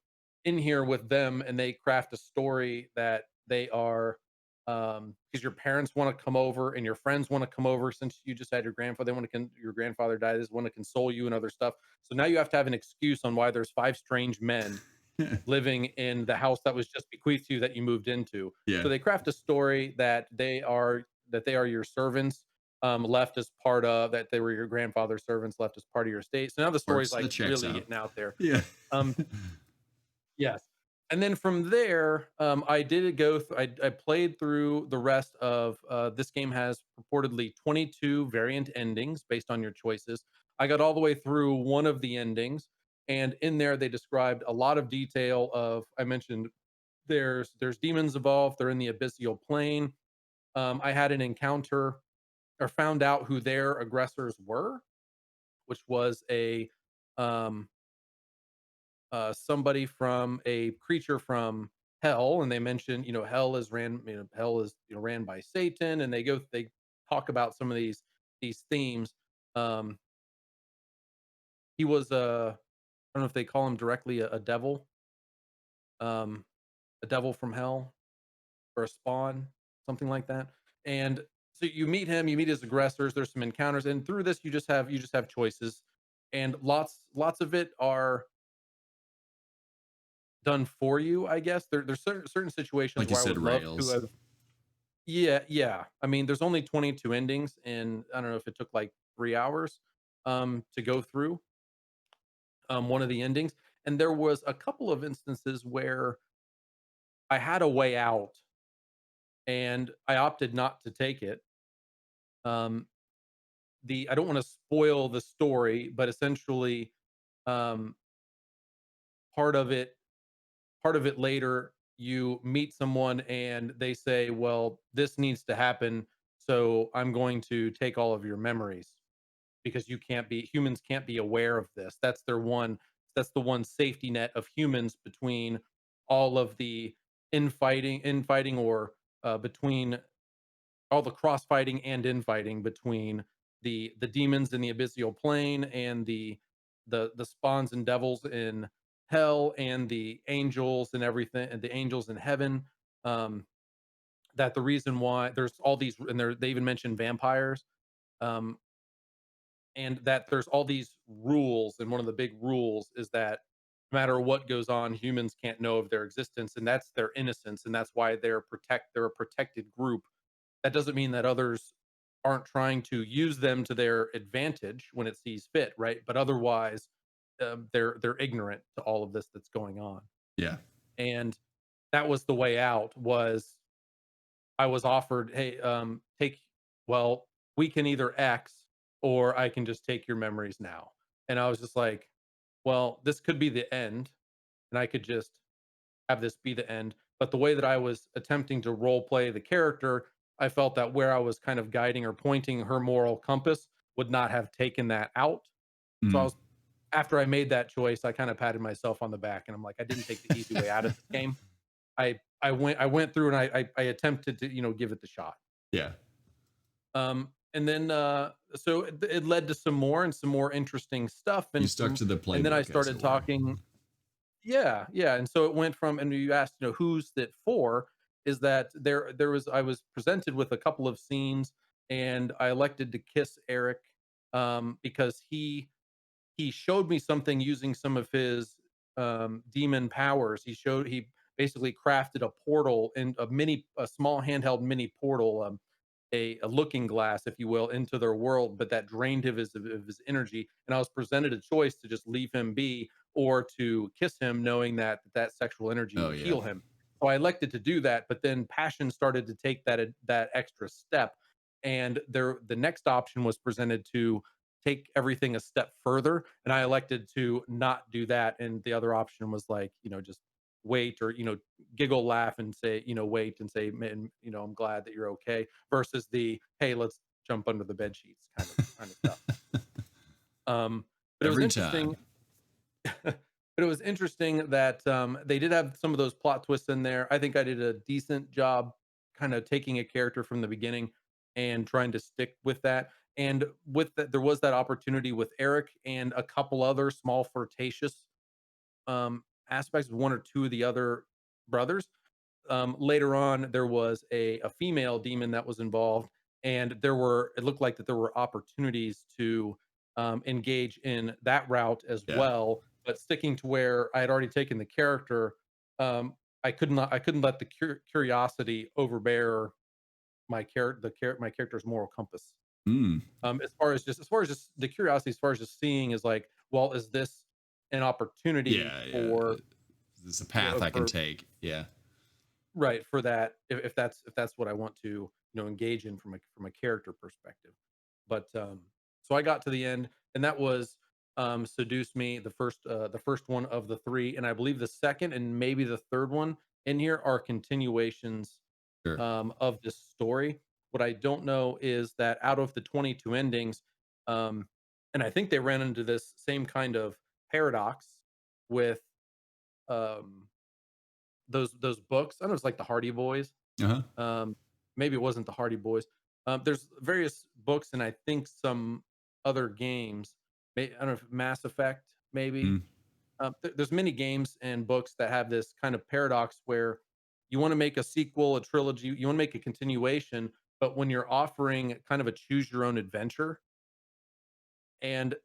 in here with them and they craft a story that they are because your parents want to come over and your friends want to come over since you just had your grandfather, they want to your grandfather died, they just want to console you and other stuff. So now you have to have an excuse on why there's five strange men living in the house that was just bequeathed to you that you moved into. Yeah. So they craft a story that they are your servants, left as part of that they were your grandfather's servants left as part of your estate. So now the story's Works. like That checks really out. getting out there. Yeah. Um, yes. And then from there, I did go. I played through the rest of this game has purportedly 22 variant endings based on your choices. I got all the way through one of the endings, and in there they described a lot of detail of. I mentioned there's demons involved. They're in the abyssal plane. I had an encounter or found out who their aggressors were, which was a um, somebody from a creature from hell, and they mention hell is ran hell is ran by Satan, and they talk about some of these themes. Um, he was I don't know if they call him directly um, a devil from hell or a spawn, something like that. And so you meet him, you meet his aggressors. There's some encounters, and through this, you just have choices, and lots of it are done for you. I guess there's certain situations Like you where I said, would love to rails. have. Yeah, yeah. I mean, there's only 22 endings, and I don't know if it took like 3 hours to go through one of the endings. And there was a couple of instances where I had a way out, and I opted not to take it. Um, the I don't want to spoil the story, but essentially, um, part of it part of it later, you meet someone and they say, "Well, this needs to happen, so I'm going to take all of your memories because humans can't be aware of this." That's the one safety net of humans between all of the infighting or between all the crossfighting and infighting between the demons in the abyssal plane and the spawns and devils in hell and the angels and everything and the angels in heaven. um that the reason why there's all these, and they even mention vampires, um and that there's all these rules, and one of the big rules is that no matter what goes on, humans can't know of their existence, and that's their innocence, and that's why they're a protected group. That doesn't mean that others aren't trying to use them to their advantage when it sees fit, right? But otherwise, they're ignorant to all of this that's going on. Yeah. And that was the way out. Was I was offered, hey, take, well, we can either X or I can just take your memories now. And I was just like, well, this could be the end, and I could just have this be the end. But the way that I was attempting to role play the character, I felt that where I was kind of guiding or pointing her moral compass would not have taken that out. So Mm. after I made that choice, I kind of patted myself on the back and I'm like, I didn't take the easy way out of this game. I went through and I attempted to, give it the shot. Yeah. And then so it led to some more interesting stuff You stuck to the and then I playbook, as started it were. talking. Yeah, yeah, and so it went from, and you asked, who's it for? Is that there was I was presented with a couple of scenes, and I elected to kiss Eric, because he showed me something using some of his demon powers. He basically crafted a portal in a small handheld mini portal, a looking glass, if you will, into their world, but that drained of his energy. And I was presented a choice to just leave him be or to kiss him, knowing that that sexual energy Oh would yeah. heal him. So I elected to do that, but then passion started to take that extra step, and the next option was presented to take everything a step further, and I elected to not do that. And the other option was like, just wait, or giggle, laugh, and say, wait and say, man, I'm glad that you're okay, versus the, hey, let's jump under the bed sheets kind of stuff. But it was Every interesting. time. But it was interesting that they did have some of those plot twists in there. I think I did a decent job kind of taking a character from the beginning and trying to stick with that. And with that, there was that opportunity with Eric and a couple other small flirtatious aspects with one or two of the other brothers. Later on, there was a female demon that was involved, and it looked like that there were opportunities to engage in that route as Yeah. well. But sticking to where I had already taken the character, um, I couldn't let the curiosity overbear my character's moral compass. Mm. As far as just the curiosity, as far as just seeing is like, well, is this an opportunity Yeah, yeah. for It's a path I can for take. Yeah. right for that if that's what I want to engage in from a character perspective. But so I got to the end, and that was Seduce Me, the first one of the three, and I believe the second and maybe the third one in here are continuations Sure. of this story. What I don't know is that out of the 22 endings, um, and I think they ran into this same kind of paradox with um, those books. I don't know, it's like the Hardy Boys. Uh-huh. Um, Maybe it wasn't the Hardy Boys. There's various books and I think some other games. I don't know if Mass Effect, maybe. Mm. There's many games and books that have this kind of paradox where you want to make a sequel, a trilogy, you want to make a continuation, but when you're offering kind of a choose your own adventure, and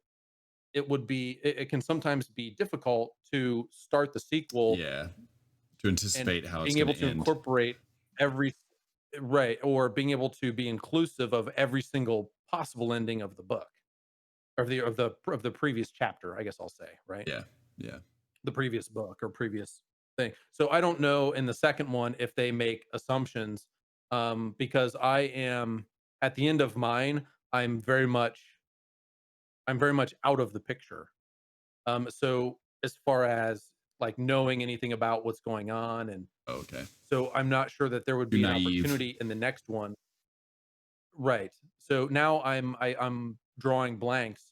it can sometimes be difficult to start the sequel Yeah. To and anticipate how it's being going able to to end. incorporate every right, or being able to be inclusive of every single possible ending of the book, of the previous chapter, I guess I'll say, right? Yeah. Yeah. The previous book or previous thing. So I don't know in the second one if they make assumptions, because I am at the end of mine, I'm very much I'm very much out of the picture. So as far as like knowing anything about what's going on, and Oh, okay. so I'm not sure that there would Too be an naive. opportunity in the next one. Right. So now I'm drawing blanks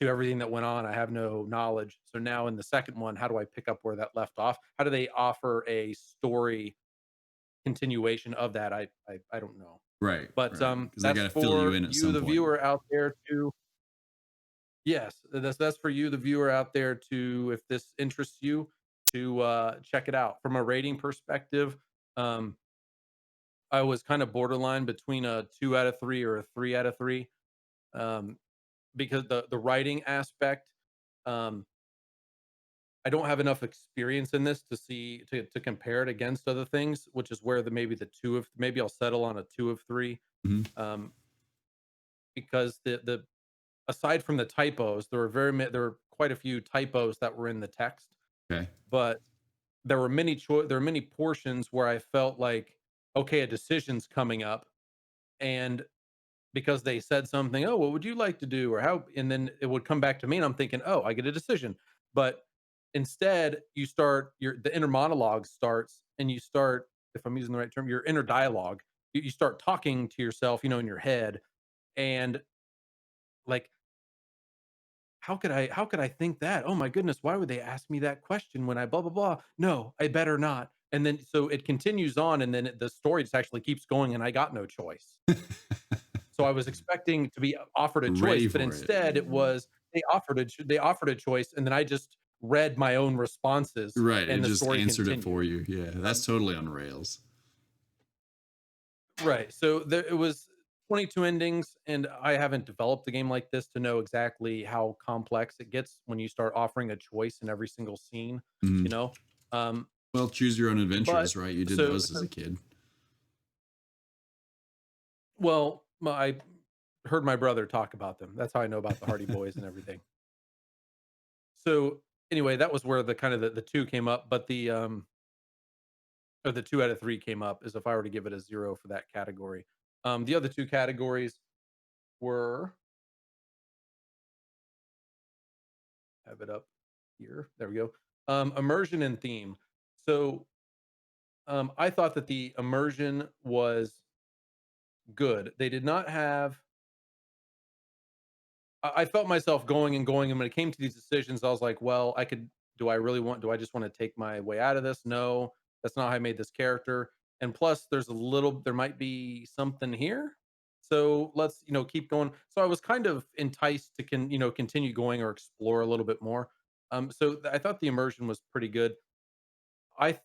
to everything that went on. I have no knowledge. So now in the second one, how do I pick up where that left off? How do they offer a story continuation of that? I don't know. Right. But Right. Because they got that's to fill you for in at you, some the point. viewer out there to yes, that's for you, the viewer out there to if this interests you to check it out. From a rating perspective, um, I was kind of borderline between a 2 out of 3 or a 3 out of 3. Um, because the writing aspect, um, I don't have enough experience in this to see to compare it against other things, which is where maybe I'll settle on a 2 of 3. Hmm. Um, because the aside from the typos, there were quite a few typos that were in the text, Okay. but there were many portions where I felt like, okay, a decision's coming up, and because they said something, "Oh, what would you like to do?" or how, and then it would come back to me and I'm thinking, "Oh, I get a decision." But instead, the inner monologue starts and you start, if I'm using the right term, your inner dialogue. You start talking to yourself, in your head, and like, how could I think that? Oh my goodness, why would they ask me that question when I blah blah blah? No, I better not. And then so it continues on, and then the story just actually keeps going, and I got no choice. So I was expecting to be offered a choice, Ready but for it. instead it was they offered a choice, and then I just read my own responses, Right. It and the just story answered it continued. for you. Yeah. That's Um, totally on rails. right. So it was 22 endings, and I haven't developed a game like this to know exactly how complex it gets when you start offering a choice in every single scene. Mhm. You know, um, Well, choose your own but adventures, right? You did so those as a kid. well, I heard my brother talk about them. That's how I know about the Hardy Boys and everything. So anyway, that was where the kind of the two came up, but or the 2 out of 3 came up as if I were to give it a 0 for that category. The other two categories were have it up here. There we go. Immersion and theme. So I thought that the immersion was good. They did not have. I felt myself going and going, and when it came to these decisions, I was like, "Well, I could. Do I really want? Do I just want to take my way out of this? No, that's not how I made this character." and plus there might be something here. So let's, keep going. So I was kind of enticed to continue going or explore a little bit more. I thought the immersion was pretty good. I th-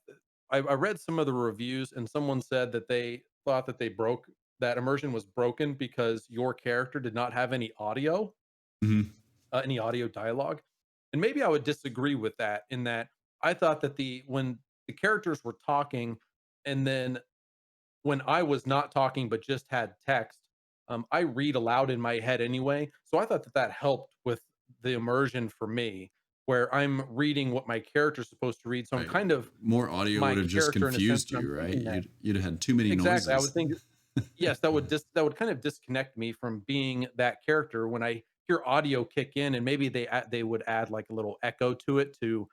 I read some of the reviews, and someone said that they thought that immersion was broken because your character did not have Hmm. any audio dialogue. And maybe I would disagree with that, in that I thought that when the characters were talking, and then when I was not talking but just had text, I read aloud in my head anyway. So I thought that helped with the immersion for me, where I'm reading what my character's supposed to read. So I'm Right. kind of More audio my would have just character in a sense, confused and I'm you, right? reading that. You'd have had too many Exactly. I would noises. think, yes, that would kind of disconnect me from being that character when I hear audio kick in, and maybe they would add like a little echo to it to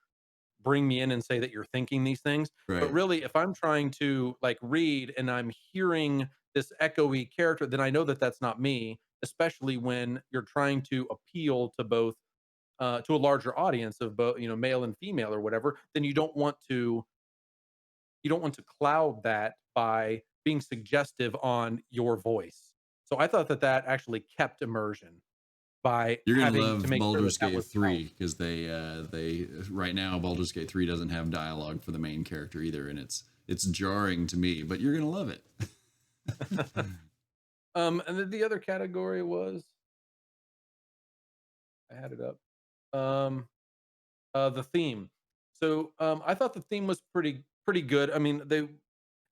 bring me in and say that you're thinking these things. But Right. really, if I'm trying to like read and I'm hearing this echoey character, then I know that that's not me, especially when you're trying to appeal to both to a larger audience of both, male and female or whatever. Then you don't want to cloud that by being suggestive on your voice. So I thought that actually kept immersion by You're gonna having to love make sure that Baldur's that Gate was 3 because they right now Baldur's Gate 3 doesn't have dialogue for the main character either, and it's jarring to me, but you're gonna love it. balanced. And then the other category was, I had it up. The theme. So I thought the theme was pretty good. I mean, they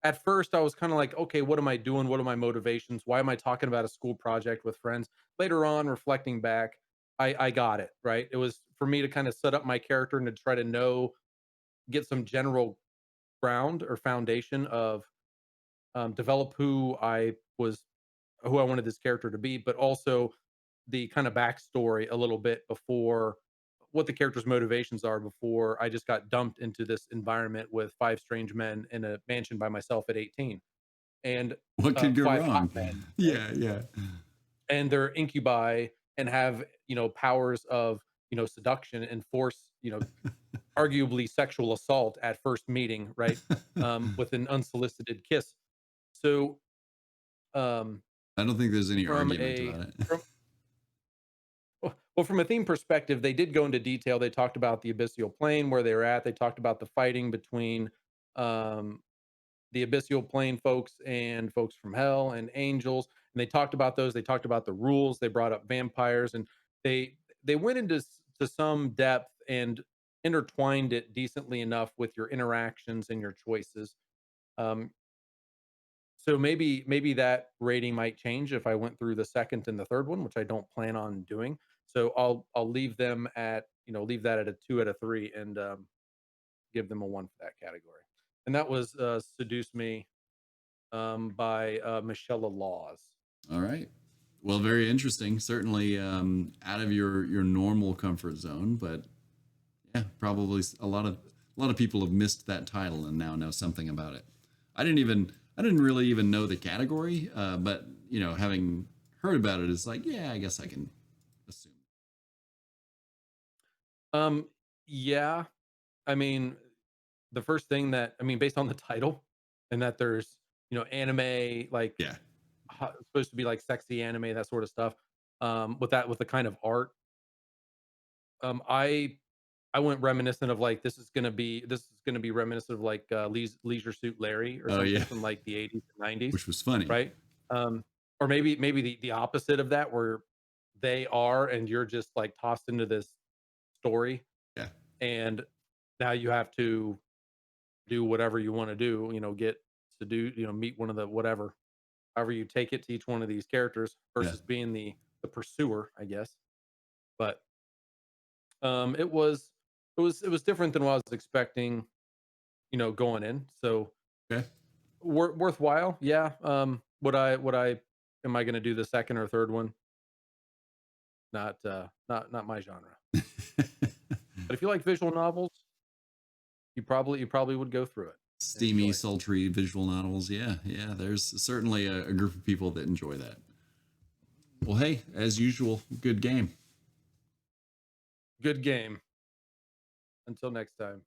at first I was kind of like, okay, what am I doing? What are my motivations? Why am I talking about a school project with friends? Later on, reflecting back, I got it right. It was for me to kind of set up my character and to try to get some general ground or foundation of develop who I wanted this character to be, but also the kind of backstory a little bit before what the character's motivations are before I just got dumped into this environment with five strange men in a mansion by myself at 18, and What could go five hot wrong? men, right? Yeah, yeah. And they're incubi and have powers of seduction and force, arguably sexual assault at first meeting, right? With an unsolicited kiss. So um, I don't think there's any from argument a about it. from well, from a theme perspective, they did go into detail. They talked about the abyssal plane where they were at. They talked about the fighting between um, the abyssal plane folks and folks from hell and angels. And they talked about those. They talked about the rules. They brought up vampires, and they went into to some depth and intertwined it decently enough with your interactions and your choices. Um, so maybe that rating might change if I went through the second and the third one, which I don't plan on doing. So I'll leave them at leave that at a 2 out of 3, and give them a 1 for that category. And that was "Seduce Me" by Michelle Laws. All right. Well, very interesting. Certainly out of your normal comfort zone, but yeah, probably a lot of people have missed that title and now know something about it. I didn't really even know the category, but having heard about it, it's like, yeah, I guess I can assume. Um, yeah, I mean, the first thing that I mean, based on the title, and that there's anime, like Yeah, supposed to be like sexy anime, that sort of stuff. With the kind of art, um, I I went reminiscent of like this is gonna be reminiscent of like Leisure Suit Larry or oh yeah, something from like the 80s and 90s, which was funny. right? Um, or maybe the opposite of that, where they are and you're just like tossed into this story, Yeah, and now you have to do whatever you want to do, get to do, meet one of the whatever, however you take it to each one of these characters yeah. versus being the pursuer, I guess. But it was different than what I was expecting, going in. So Okay. worthwhile, yeah. Would I am I going to do the second or third one? Not my genre. But if you like visual novels, you probably would go through it and Steamy, enjoy it. sultry visual novels. Yeah, yeah. There's certainly a group of people that enjoy that. Well, hey, as usual, good game. Good game. Until next time.